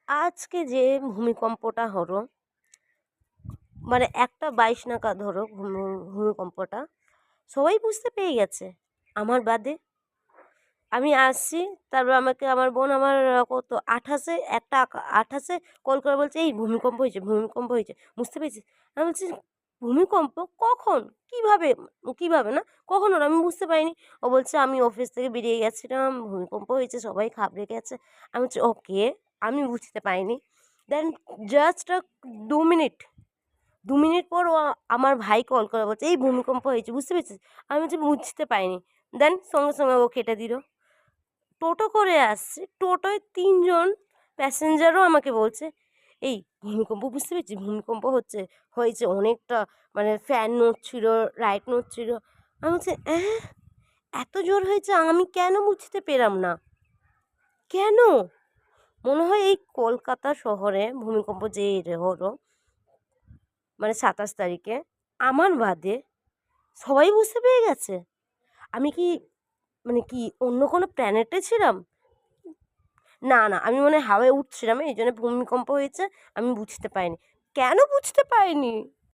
আজকে যে ভূমিকম্পটা হলো, মানে ১টা ২২ নাগাদ ধরো ভূমিকম্পটা, সবাই বুঝতে পেরে গেছে আমার বাদে। আমি আসছি, তারপর আমাকে আমার বোন আমার কত ২৮ এ একটা ২৮ এ কল করে বলছে, "এই ভূমিকম্প হয়েছে, ভূমিকম্প হয়েছে।" বুঝতে পেরেছিস? আমি বলছি, "ভূমিকম্প? কখন? কিভাবে? কিভাবে না? কখন হলো? আমি বুঝতে পারিনি।" ও বলছে, "আমি অফিস থেকে বেরিয়ে গেছিলাম, ভূমিকম্প হয়েছে, সবাই ঘাবড়ে গেছে।" আমি বলছি, "ওকে, আমি বুঝতে পারিনি।" দেন জাস্ট ২ মিনিট ২ মিনিট পর আমার ভাই কল করে বলছে, "এই ভূমিকম্প হয়েছে, বুঝতে পেরেছিস?" আমি বলছি, "বুঝতে পারিনি।" দেন সঙ্গে, সঙ্গে ও কেটে দিল। টোটো করে আসছি। টোটোয় ৩ জন প্যাসেঞ্জারও আমাকে বলছে, "এই ভূমিকম্প বুঝতে পেরেছিস? ভূমিকম্প হয়েছে অনেকটা, মানে ফ্যান নড়ছিল, লাইট নড়ছিল।" আমি বলছি, "অ্যাঁ? এত জোর হয়েছে আমি কেন বুঝতে পেলাম না? কেন?" মনে হয় এই কলকাতা শহরে ভূমিকম্প যে হলো, মানে ২৭ তারিখে, আমার বাদে সবাই বুঝতে পেরে গেছে। আমি কি, মানে কি অন্য কোনো প্ল্যানেটে ছিলাম? না, না, আমি মনে হয় হাওয়ায় উড়ছিলাম, এইজন্য ভূমিকম্প হয়েছে, আমি বুঝতে পারিনি। কেন বুঝতে পারিনি?